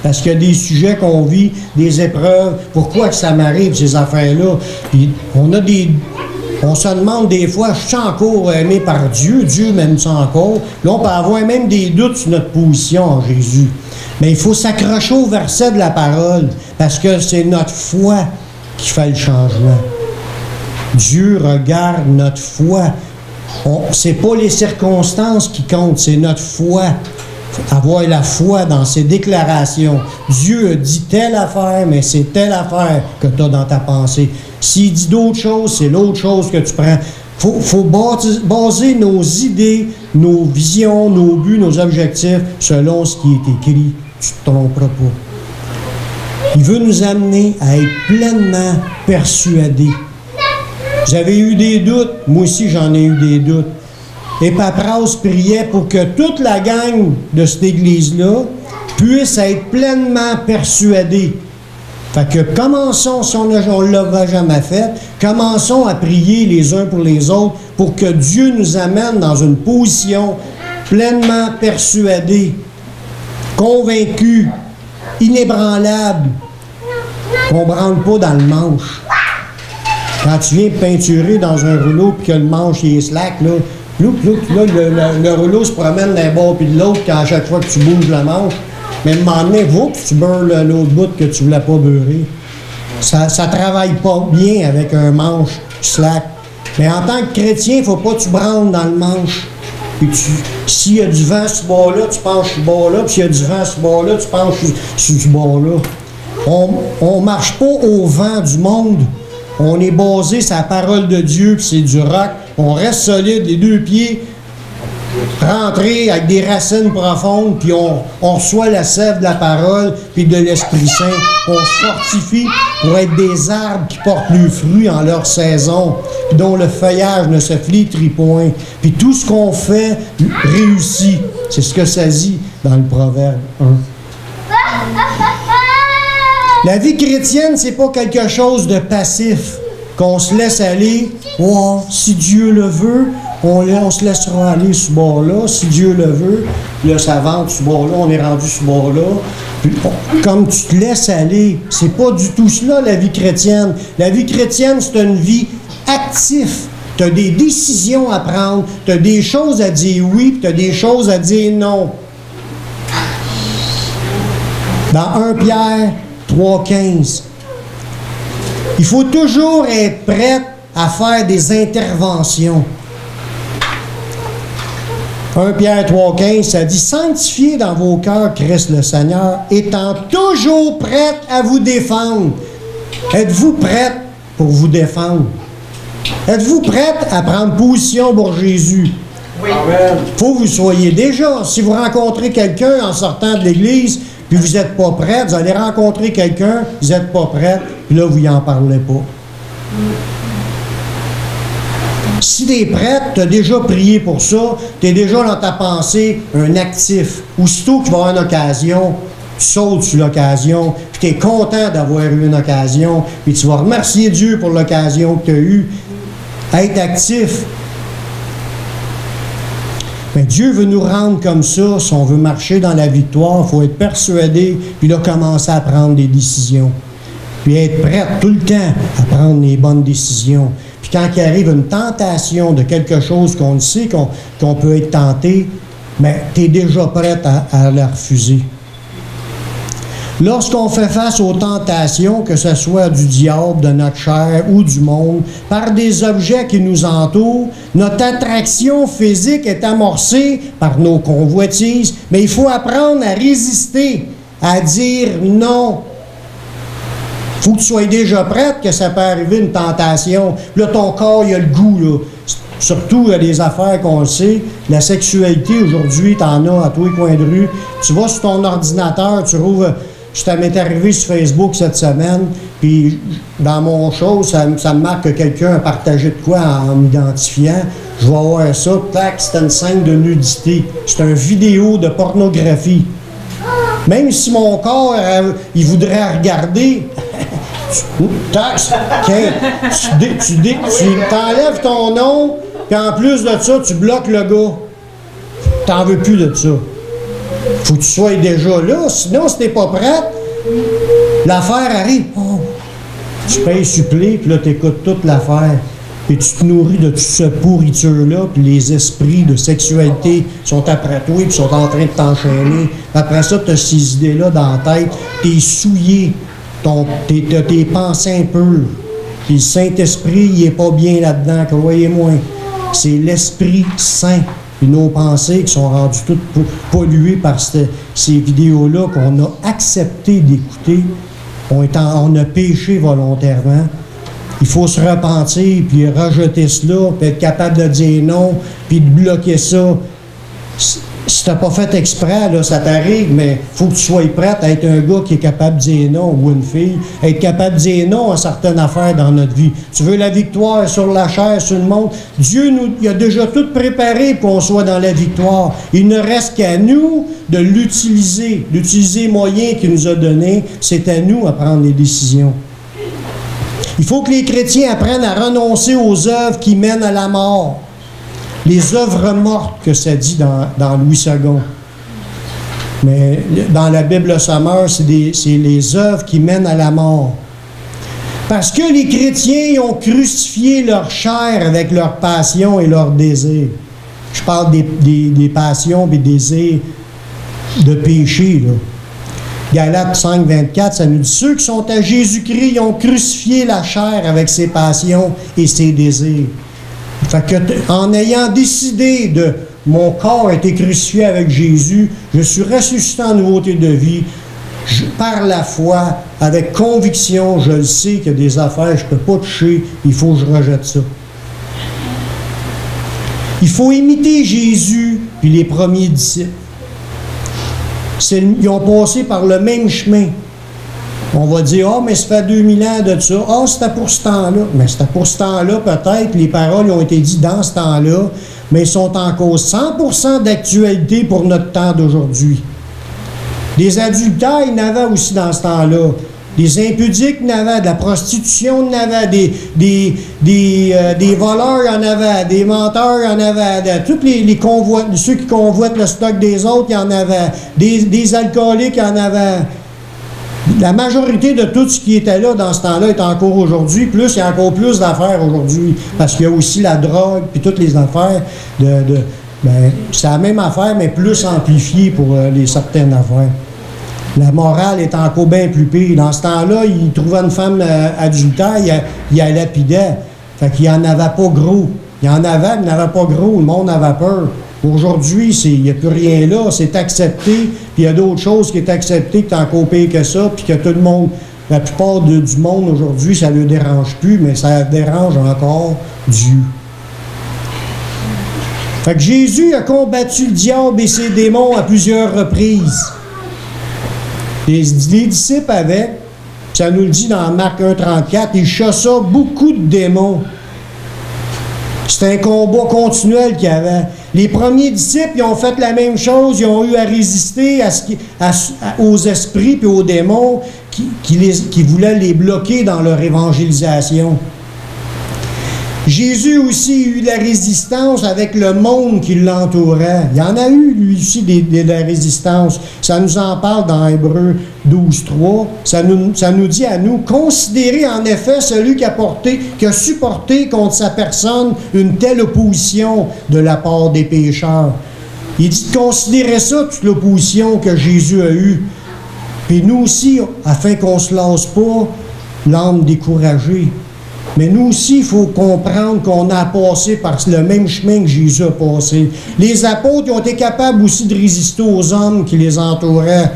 parce qu'il y a des sujets qu'on vit, des épreuves. Pourquoi que ça m'arrive, ces affaires-là? Puis on se demande des fois, je suis encore aimé par Dieu? Dieu m'aime ça encore? Là, on peut avoir même des doutes sur notre position en Jésus. Mais il faut s'accrocher au verset de la parole, parce que c'est notre foi qui fait le changement. Dieu regarde notre foi. C'est pas les circonstances qui comptent, c'est notre foi. Avoir la foi dans ses déclarations. Dieu a dit telle affaire, mais c'est telle affaire que tu as dans ta pensée. S'il dit d'autres choses, c'est l'autre chose que tu prends. Faut baser nos idées, nos visions, nos buts, nos objectifs selon ce qui est écrit. Tu ne te tromperas pas. Il veut nous amener à être pleinement persuadés. Vous avez eu des doutes, moi aussi j'en ai eu des doutes. Et Papras priait pour que toute la gang de cette église-là puisse être pleinement persuadée. Fait que commençons, si on ne l'avait jamais fait, commençons à prier les uns pour les autres pour que Dieu nous amène dans une position pleinement persuadée, convaincue, inébranlable, qu'on ne branle pas dans le manche. Quand tu viens peinturer dans un rouleau et que le manche est slack, là, le rouleau se promène d'un bord puis de l'autre à chaque fois que tu bouges le manche. Mais à un moment donné, tu beurres l'autre bout que tu ne voulais pas beurrer. Ça ne travaille pas bien avec un manche slack. Mais en tant que chrétien, il ne faut pas que tu branles dans le manche. S'il y a du vent sur ce bord-là, tu penches sur ce bord-là. Puis s'il y a du vent sur ce bord-là, tu penches sur ce bord-là. On ne marche pas au vent du monde. On est basé sur la parole de Dieu, puis c'est du roc. On reste solide, les deux pieds rentrés avec des racines profondes, puis on reçoit la sève de la parole, puis de l'Esprit Saint. On se fortifie pour être des arbres qui portent le fruit en leur saison, puis dont le feuillage ne se flétrit point. Puis tout ce qu'on fait réussit. C'est ce que ça dit dans le Proverbe 1. La vie chrétienne, c'est pas quelque chose de passif, qu'on se laisse aller. Oh, si Dieu le veut, on se laissera aller sur ce bord-là. Si Dieu le veut, là, ça vente sur ce bord-là, on est rendu sur ce bord-là. Puis, comme tu te laisses aller, c'est pas du tout cela, la vie chrétienne. La vie chrétienne, c'est une vie active. Tu as des décisions à prendre, tu as des choses à dire oui, puis tu as des choses à dire non. Dans 1 Pierre 3,15. Il faut toujours être prêt à faire des interventions. 1 Pierre 3,15, ça dit « Sanctifiez dans vos cœurs Christ le Seigneur, étant toujours prêt à vous défendre. » Êtes-vous prêt pour vous défendre? Êtes-vous prêt à prendre position pour Jésus? Oui. Il faut que vous soyez déjà. Si vous rencontrez quelqu'un en sortant de l'église, puis vous n'êtes pas prêt, vous allez rencontrer quelqu'un, vous n'êtes pas prêt, puis là, vous n'y en parlez pas. Si tu es prête, tu as déjà prié pour ça, tu es déjà dans ta pensée un actif. Aussitôt qu'il va y avoir une occasion, tu sautes sur l'occasion, puis tu es content d'avoir eu une occasion, puis tu vas remercier Dieu pour l'occasion que tu as eue. Être actif. Mais Dieu veut nous rendre comme ça. Si on veut marcher dans la victoire, il faut être persuadé, puis là, commencer à prendre des décisions. Puis être prêt tout le temps à prendre les bonnes décisions. Puis quand il arrive une tentation de quelque chose qu'on sait qu'on peut être tenté, mais tu es déjà prêt à la refuser. Lorsqu'on fait face aux tentations, que ce soit du diable, de notre chair ou du monde, par des objets qui nous entourent, notre attraction physique est amorcée par nos convoitises, mais il faut apprendre à résister, à dire non. Il faut que tu sois déjà prête que ça peut arriver une tentation. Là, ton corps, il a le goût, là. Surtout, il y a des affaires qu'on le sait. La sexualité, aujourd'hui, t'en as à tous les coins de rue. Tu vas sur ton ordinateur, tu trouves... Ça m'est arrivé sur Facebook cette semaine, puis dans mon show, ça me marque que quelqu'un a partagé de quoi en m'identifiant. Je vais voir ça, tac, c'est une scène de nudité. C'est une vidéo de pornographie. Même si mon corps, il voudrait regarder, tac, tu t'enlèves ton nom, puis en plus de ça, tu bloques le gars. T'en veux plus de ça. Faut que tu sois déjà là, sinon si t'es pas prête, l'affaire arrive. Oh, tu payes supplé, puis là t'écoutes toute l'affaire. Puis tu te nourris de toute cette pourriture-là, puis les esprits de sexualité sont après toi, puis sont en train de t'enchaîner. Après ça, tu as ces idées-là dans la tête, t'es souillé. tes pensées impures. Puis le Saint-Esprit, il n'est pas bien là-dedans, croyez-moi. C'est l'Esprit Saint. Puis nos pensées qui sont rendues toutes polluées par ces vidéos-là qu'on a accepté d'écouter. On a péché volontairement. Il faut se repentir, puis rejeter cela, puis être capable de dire non, puis de bloquer ça. Si tu n'as pas fait exprès, là, ça t'arrive, mais il faut que tu sois prêt à être un gars qui est capable de dire non, ou une fille, être capable de dire non à certaines affaires dans notre vie. Tu veux la victoire sur la chair, sur le monde? Dieu il a déjà tout préparé pour qu'on soit dans la victoire. Il ne reste qu'à nous de l'utiliser. L'utiliser moyen qu'il nous a donné, c'est à nous à prendre les décisions. Il faut que les chrétiens apprennent à renoncer aux œuvres qui mènent à la mort. Les œuvres mortes, que ça dit dans Louis II. Mais dans la Bible Sommer, c'est les œuvres qui mènent à la mort. Parce que les chrétiens ont crucifié leur chair avec leurs passions et leurs désirs. Je parle des passions et des désirs de péché, là. Galates 5, 24, ça nous dit « Ceux qui sont à Jésus-Christ, ils ont crucifié la chair avec ses passions et ses désirs. » Fait que, en ayant décidé de « Mon corps a été crucifié avec Jésus, je suis ressuscité en nouveauté de vie, par la foi, avec conviction, je le sais qu'il y a des affaires que je ne peux pas toucher, il faut que je rejette ça. » Il faut imiter Jésus puis les premiers disciples. Ils ont passé par le même chemin. On va dire, ah, mais ça fait 2000 ans de ça. Ah, c'était pour ce temps-là. Mais c'était pour ce temps-là, peut-être. Les paroles ont été dites dans ce temps-là, mais ils sont en cause 100% d'actualité pour notre temps d'aujourd'hui. Des adultères, il y en avait aussi dans ce temps-là. Des impudiques, il y en avait. De la prostitution, il y en avait. Des voleurs, il y en avait. Des menteurs, il y en avait. Tous ceux qui convoitent le stock des autres, il y en avait. Des alcooliques, il y en avait. La majorité de tout ce qui était là dans ce temps-là est encore aujourd'hui. Plus, il y a encore plus d'affaires aujourd'hui. Parce qu'il y a aussi la drogue, puis toutes les affaires c'est la même affaire, mais plus amplifiée pour certaines affaires. La morale est encore bien plus pire. Dans ce temps-là, il trouvait une femme adultère, il la lapidait. Fait qu'il n'y en avait pas gros. Il y en avait, mais il n'y en avait pas gros. Le monde avait peur. Aujourd'hui, il n'y a plus rien là. C'est accepté. Puis il y a d'autres choses qui sont acceptées, qui sont encore pire que ça. Puis que tout le monde, la plupart du monde aujourd'hui, ça ne le dérange plus, mais ça dérange encore Dieu. Fait que Jésus a combattu le diable et ses démons à plusieurs reprises. Les disciples avec, ça nous le dit dans Marc 1,34, ils chassaient beaucoup de démons. C'était un combat continuel qu'il y avait. Les premiers disciples, ils ont fait la même chose, ils ont eu à résister aux esprits et aux démons qui voulaient les bloquer dans leur évangélisation. Jésus aussi a eu de la résistance avec le monde qui l'entourait. Il y en a eu, lui aussi, de la résistance. Ça nous en parle dans Hébreux 12.3. Ça nous dit à nous, considérez en effet celui qui a supporté contre sa personne une telle opposition de la part des pécheurs. Il dit de considérer ça, toute l'opposition que Jésus a eue. Puis nous aussi, afin qu'on ne se lasse pas, l'âme découragée. Mais nous aussi, il faut comprendre qu'on a passé par le même chemin que Jésus a passé. Les apôtres ils ont été capables aussi de résister aux hommes qui les entouraient.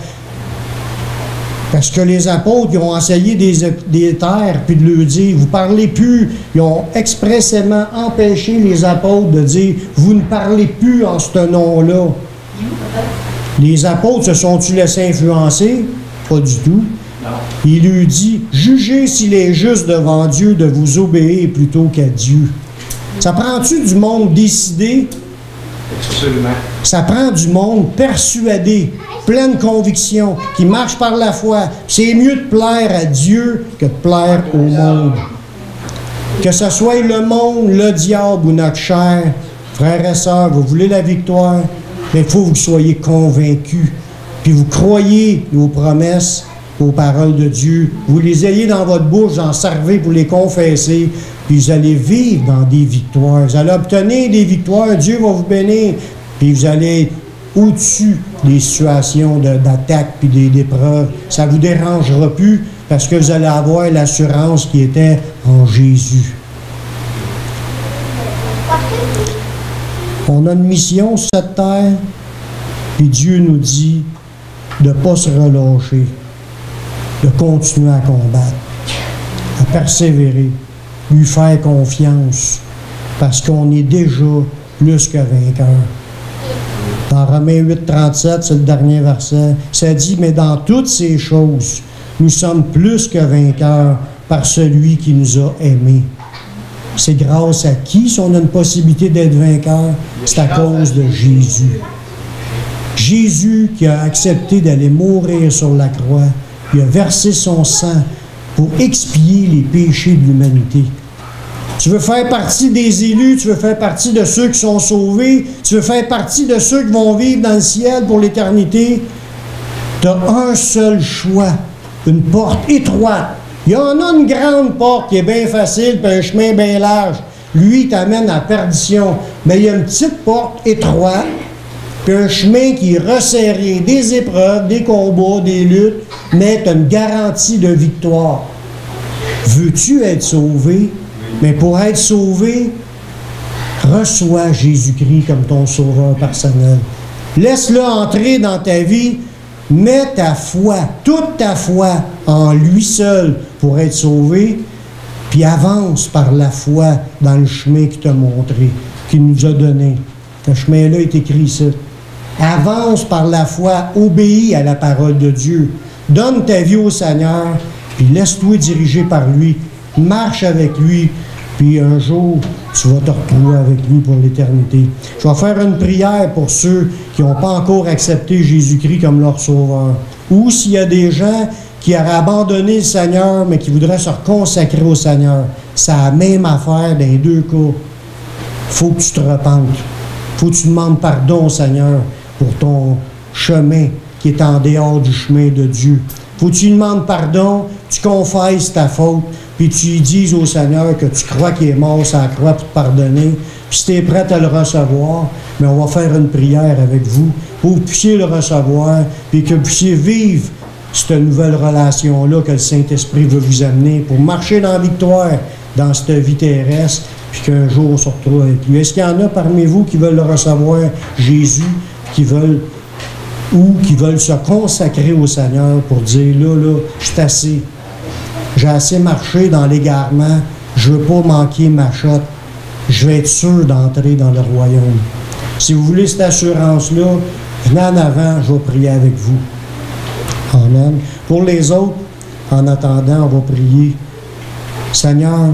Parce que les apôtres ils ont essayé des terres puis de leur dire, vous ne parlez plus. Ils ont expressément empêché les apôtres de dire, vous ne parlez plus en ce nom-là. Les apôtres se sont-ils laissés influencer? Pas du tout. Il lui dit, jugez s'il est juste devant Dieu de vous obéir plutôt qu'à Dieu. Ça prend-tu du monde décidé? Absolument. Ça prend du monde persuadé, pleine conviction, qui marche par la foi. C'est mieux de plaire à Dieu que de plaire au monde. Que ce soit le monde, le diable ou notre chair, frères et sœurs, vous voulez la victoire, mais il faut que vous soyez convaincus. Puis vous croyez aux promesses, aux paroles de Dieu. Vous les ayez dans votre bouche, vous en servez pour les confesser, puis vous allez vivre dans des victoires. Vous allez obtenir des victoires, Dieu va vous bénir, puis vous allez être au-dessus des situations d'attaque puis d'épreuves. Ça ne vous dérangera plus parce que vous allez avoir l'assurance qui était en Jésus. On a une mission sur cette terre, et Dieu nous dit de ne pas se relâcher, de continuer à combattre, à persévérer, lui faire confiance, parce qu'on est déjà plus que vainqueur. Dans Romains 8,37, c'est le dernier verset, ça dit « Mais dans toutes ces choses, nous sommes plus que vainqueurs par celui qui nous a aimés. » C'est grâce à qui si on a une possibilité d'être vainqueur? C'est à cause de Jésus. Jésus qui a accepté d'aller mourir sur la croix, il a versé son sang pour expier les péchés de l'humanité. Tu veux faire partie des élus, tu veux faire partie de ceux qui sont sauvés, tu veux faire partie de ceux qui vont vivre dans le ciel pour l'éternité, tu as un seul choix, une porte étroite. Il y en a une grande porte qui est bien facile, puis un chemin bien large. Lui, il t'amène à la perdition. Mais il y a une petite porte étroite, puis un chemin qui est resserré, des épreuves, des combats, des luttes, mais tu as une garantie de victoire. Veux-tu être sauvé? Mais pour être sauvé, reçois Jésus-Christ comme ton sauveur personnel. Laisse-le entrer dans ta vie. Mets ta foi, toute ta foi en lui seul pour être sauvé, puis avance par la foi dans le chemin qu'il t'a montré, qu'il nous a donné. Ce chemin-là est écrit ici. Avance par la foi, obéis à la parole de Dieu. Donne ta vie au Seigneur, puis laisse-toi diriger par lui. Marche avec lui, puis un jour, tu vas te retrouver avec lui pour l'éternité. Je vais faire une prière pour ceux qui n'ont pas encore accepté Jésus-Christ comme leur sauveur. Ou s'il y a des gens qui auraient abandonné le Seigneur, mais qui voudraient se reconsacrer au Seigneur. C'est la même affaire dans les deux cas. Il faut que tu te repentes. Il faut que tu demandes pardon au Seigneur pour ton chemin qui est en dehors du chemin de Dieu. Il faut que tu lui demandes pardon, tu confesses ta faute, puis tu lui dises au Seigneur que tu crois qu'il est mort sur la croix pour te pardonner. Puis si tu es prêt à le recevoir, mais on va faire une prière avec vous pour que vous puissiez le recevoir, puis que vous puissiez vivre cette nouvelle relation-là que le Saint-Esprit veut vous amener pour marcher dans la victoire dans cette vie terrestre, puis qu'un jour on se retrouve avec lui. Est-ce qu'il y en a parmi vous qui veulent le recevoir, Jésus, qui veulent se consacrer au Seigneur pour dire, là, je suis assez. J'ai assez marché dans l'égarement, je ne veux pas manquer ma shot, je vais être sûr d'entrer dans le royaume. Si vous voulez cette assurance-là, venez en avant, je vais prier avec vous. Amen. Pour les autres, en attendant, on va prier. Seigneur,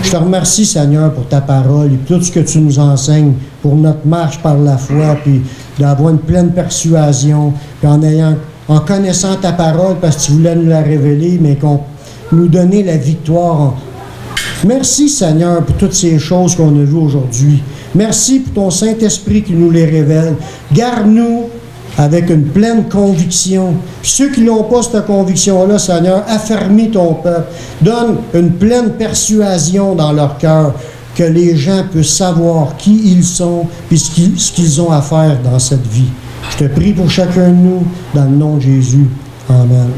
je te remercie, Seigneur, pour ta parole et tout ce que tu nous enseignes pour notre marche par la foi, puis d'avoir une pleine persuasion, puis en connaissant ta parole, parce que tu voulais nous la révéler, mais qu'on nous donner la victoire. Merci, Seigneur, pour toutes ces choses qu'on a vues aujourd'hui. Merci pour ton Saint-Esprit qui nous les révèle. Garde-nous avec une pleine conviction. Puis ceux qui n'ont pas cette conviction-là, Seigneur, affermis ton peuple. Donne une pleine persuasion dans leur cœur, que les gens puissent savoir qui ils sont et ce qu'ils ont à faire dans cette vie. Je te prie pour chacun de nous, dans le nom de Jésus. Amen.